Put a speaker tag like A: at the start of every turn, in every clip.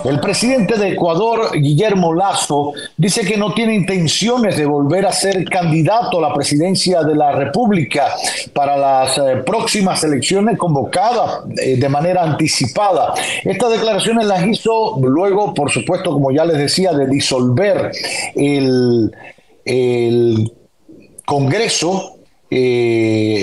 A: El presidente de Ecuador, Guillermo Lasso, dice que no tiene intenciones de volver a ser candidato a la presidencia de la República para las próximas elecciones convocadas de manera anticipada. Estas declaraciones las hizo luego, por supuesto, como ya les decía, de disolver el Congreso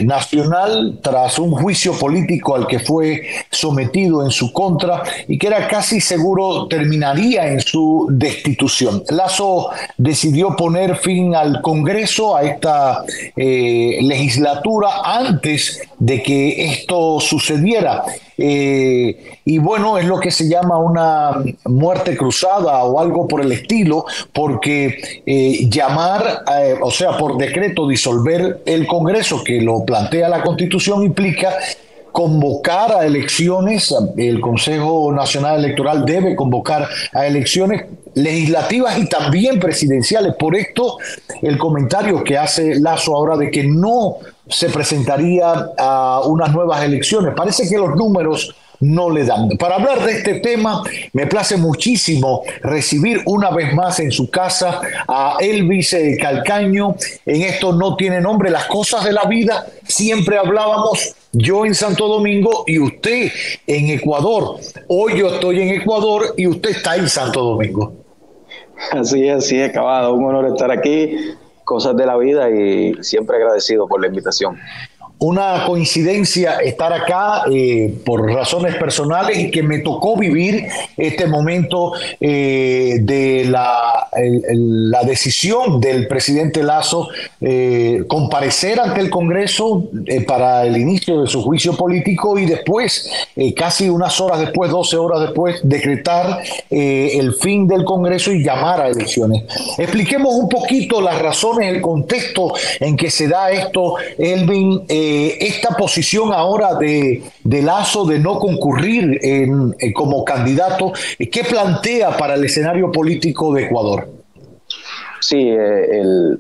A: Nacional tras un juicio político al que fue sometido en su contra y que era casi seguro terminaría en su destitución. Lasso decidió poner fin al Congreso, a esta legislatura, antes de que esto sucediera. Y bueno, es lo que se llama una muerte cruzada o algo por el estilo, porque llamar, o sea, por decreto disolver el Congreso, que lo plantea la Constitución, implica convocar a elecciones. El Consejo Nacional Electoral debe convocar a elecciones legislativas y también presidenciales. Por esto, el comentario que hace Lasso ahora de que no se presentaría a unas nuevas elecciones. Parece que los números no le dan. Para hablar de este tema, me place muchísimo recibir una vez más en su casa a Elvis Calcaño. En esto no tiene nombre, las cosas de la vida. Siempre hablábamos, yo en Santo Domingo y usted en Ecuador. Hoy yo estoy en Ecuador y usted está en Santo Domingo.
B: Así es, Cavada. Un honor estar aquí. Cosas de la vida y siempre agradecido por la invitación.
A: Una coincidencia estar acá por razones personales y que me tocó vivir este momento de la decisión del presidente Lasso comparecer ante el Congreso para el inicio de su juicio político y después, casi unas horas después, 12 horas después, decretar el fin del Congreso y llamar a elecciones. Expliquemos un poquito las razones, el contexto en que se da esto, Elvin. Esta posición ahora de Lasso de no concurrir como candidato, ¿qué plantea para el escenario político de Ecuador?
B: Sí, el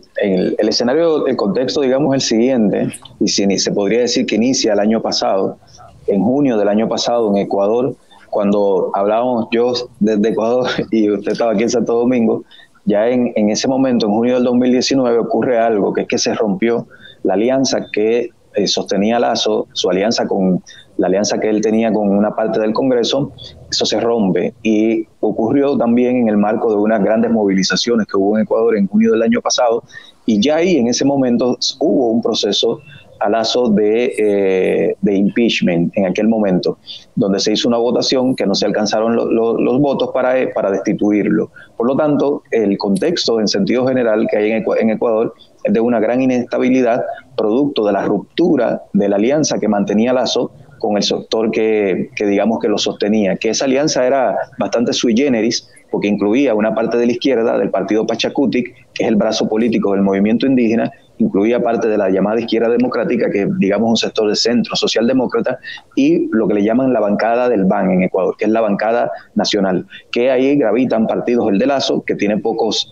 B: escenario, el contexto, digamos, es el siguiente, y se podría decir que inicia el año pasado, en junio del año pasado en Ecuador, cuando hablábamos yo desde Ecuador y usted estaba aquí en Santo Domingo. Ya en ese momento, en junio del 2019, ocurre algo, que es que se rompió la alianza que sostenía Lasso, su alianza con la alianza que él tenía con una parte del Congreso. Eso se rompe y ocurrió también en el marco de unas grandes movilizaciones que hubo en Ecuador en junio del año pasado, y ya ahí en ese momento hubo un proceso a Lasso de impeachment en aquel momento, donde se hizo una votación que no se alcanzaron los votos para destituirlo. Por lo tanto, el contexto en sentido general que hay en Ecuador es de una gran inestabilidad, producto de la ruptura de la alianza que mantenía Lasso con el sector que digamos que lo sostenía, que esa alianza era bastante sui generis, porque incluía una parte de la izquierda, del partido Pachacutic, que es el brazo político del movimiento indígena, incluía parte de la llamada izquierda democrática, que digamos un sector de centro socialdemócrata, y lo que le llaman la bancada del BAN en Ecuador, que es la bancada nacional, que ahí gravitan partidos, el de Lasso, que tiene pocos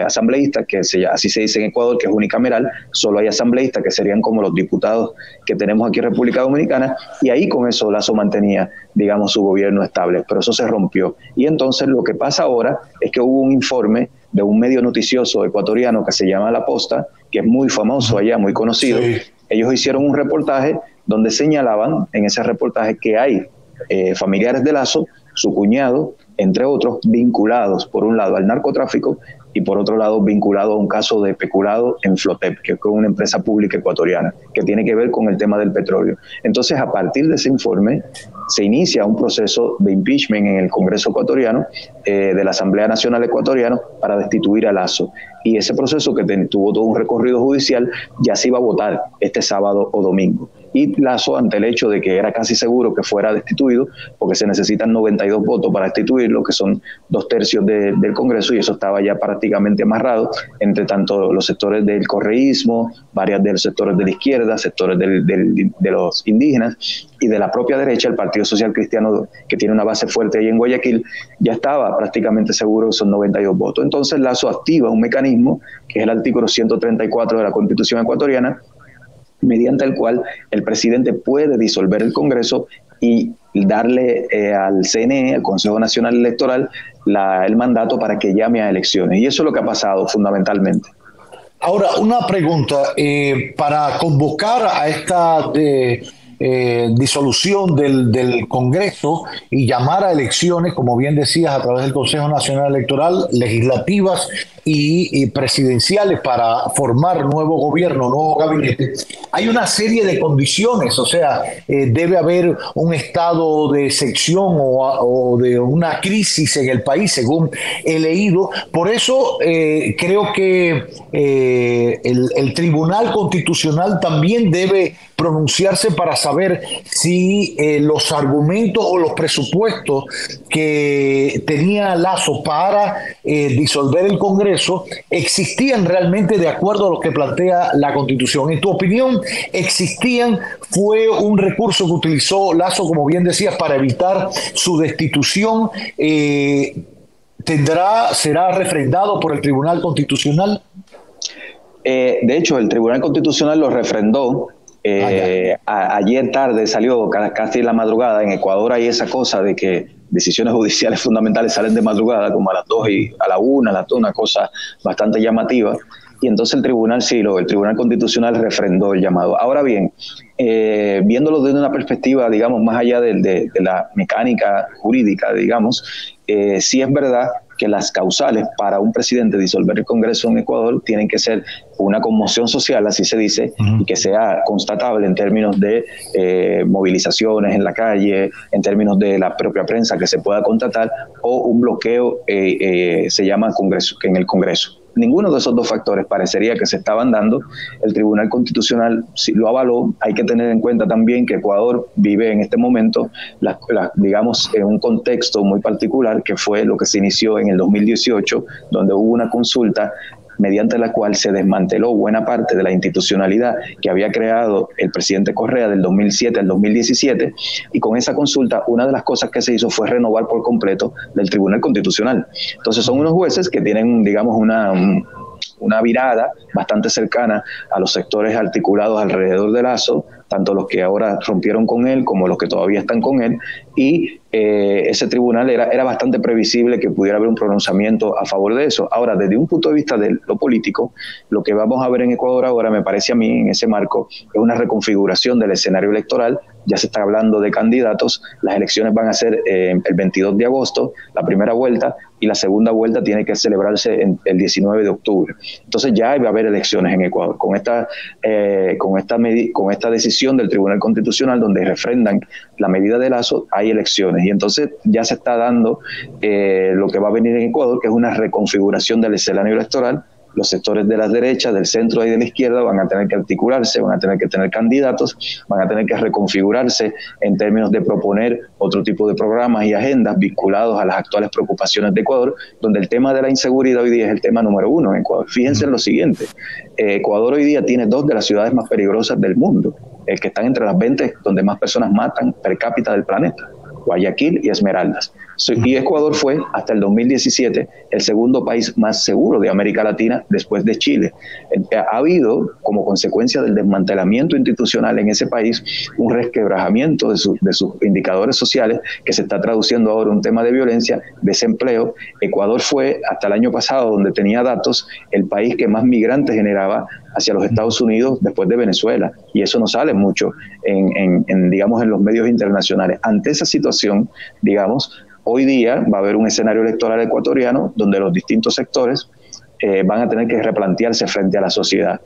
B: asambleístas, que así se dice en Ecuador, que es unicameral, solo hay asambleístas, que serían como los diputados que tenemos aquí en República Dominicana, y ahí con eso Lasso mantenía, digamos, su gobierno estable, pero eso se rompió. Y entonces lo que pasa ahora es que hubo un informe de un medio noticioso ecuatoriano que se llama La Posta, que es muy famoso allá, muy conocido. Sí. Ellos hicieron un reportaje donde señalaban en ese reportaje que hay familiares de Lasso, su cuñado, entre otros, vinculados por un lado al narcotráfico y por otro lado vinculado a un caso de peculado en Flotep, que es una empresa pública ecuatoriana, que tiene que ver con el tema del petróleo. Entonces, a partir de ese informe, se inicia un proceso de impeachment en el Congreso ecuatoriano, de la Asamblea Nacional Ecuatoriana, para destituir a Lasso. Y ese proceso, que tuvo todo un recorrido judicial, ya se iba a votar este sábado o domingo. Y Lasso, ante el hecho de que era casi seguro que fuera destituido, porque se necesitan 92 votos para destituirlo, que son 2/3 del Congreso, y eso estaba ya prácticamente amarrado entre tanto los sectores del correísmo, varios de los sectores de la izquierda, sectores de los indígenas y de la propia derecha, el Partido Social Cristiano, que tiene una base fuerte ahí en Guayaquil, ya estaba prácticamente seguro que son 92 votos. Entonces Lasso activa un mecanismo, que es el artículo 134 de la Constitución ecuatoriana, mediante el cual el presidente puede disolver el Congreso y darle al CNE, al Consejo Nacional Electoral, el mandato para que llame a elecciones. Y eso es lo que ha pasado fundamentalmente.
A: Ahora, una pregunta. Para convocar a esta disolución del Congreso y llamar a elecciones, como bien decías, a través del Consejo Nacional Electoral, legislativas y presidenciales para formar nuevo gobierno, nuevo gabinete, hay una serie de condiciones. O sea, debe haber un estado de excepción o de una crisis en el país, según he leído. Por eso creo que el Tribunal Constitucional también debe pronunciarse para saber si los argumentos o los presupuestos que tenía Lasso para disolver el Congreso existían realmente de acuerdo a lo que plantea la Constitución. En tu opinión, ¿existían? ¿Fue un recurso que utilizó Lasso, como bien decías, para evitar su destitución? ¿Será refrendado por el Tribunal Constitucional?
B: De hecho, el Tribunal Constitucional lo refrendó. Ayer tarde salió, casi en la madrugada. En Ecuador hay esa cosa de que decisiones judiciales fundamentales salen de madrugada, como a las 2 y a la 1, a las 2, una cosa bastante llamativa. Y entonces el Tribunal Constitucional refrendó el llamado. Ahora bien, viéndolo desde una perspectiva, digamos, más allá de la mecánica jurídica, digamos, sí es verdad que las causales para un presidente disolver el Congreso en Ecuador tienen que ser una conmoción social, así se dice, y que sea constatable en términos de movilizaciones en la calle, en términos de la propia prensa que se pueda contratar, o un bloqueo, se llama en el Congreso. Ninguno de esos dos factores parecería que se estaban dando. El Tribunal Constitucional sí lo avaló. Hay que tener en cuenta también que Ecuador vive en este momento, digamos, en un contexto muy particular, que fue lo que se inició en el 2018, donde hubo una consulta mediante la cual se desmanteló buena parte de la institucionalidad que había creado el presidente Correa del 2007 al 2017, y con esa consulta una de las cosas que se hizo fue renovar por completo del Tribunal Constitucional. Entonces son unos jueces que tienen, digamos, una virada bastante cercana a los sectores articulados alrededor de Lasso, tanto los que ahora rompieron con él como los que todavía están con él, y ese tribunal era bastante previsible que pudiera haber un pronunciamiento a favor de eso. Ahora, desde un punto de vista de lo político, lo que vamos a ver en Ecuador ahora, me parece a mí, en ese marco, es una reconfiguración del escenario electoral. Ya se está hablando de candidatos. Las elecciones van a ser el 22 de agosto, la primera vuelta, y la segunda vuelta tiene que celebrarse el 19 de octubre. Entonces ya va a haber elecciones en Ecuador. Con esta decisión del Tribunal Constitucional, donde refrendan la medida de Lasso, hay elecciones. Y entonces ya se está dando lo que va a venir en Ecuador, que es una reconfiguración del escenario electoral. Los sectores de la derecha, del centro y de la izquierda van a tener que articularse, van a tener que tener candidatos, van a tener que reconfigurarse en términos de proponer otro tipo de programas y agendas vinculados a las actuales preocupaciones de Ecuador, donde el tema de la inseguridad hoy día es el tema número 1 en Ecuador. Fíjense en lo siguiente, Ecuador hoy día tiene 2 de las ciudades más peligrosas del mundo, que están entre las 20 donde más personas matan per cápita del planeta: Guayaquil y Esmeraldas. Y Ecuador fue, hasta el 2017, el segundo país más seguro de América Latina después de Chile. Ha habido, como consecuencia del desmantelamiento institucional en ese país, un resquebrajamiento de sus indicadores sociales, que se está traduciendo ahora en un tema de violencia, desempleo. Ecuador fue, hasta el año pasado, donde tenía datos, el país que más migrantes generaba hacia los Estados Unidos después de Venezuela, y eso no sale mucho digamos, en los medios internacionales. Ante esa situación, digamos, hoy día va a haber un escenario electoral ecuatoriano donde los distintos sectores van a tener que replantearse frente a la sociedad.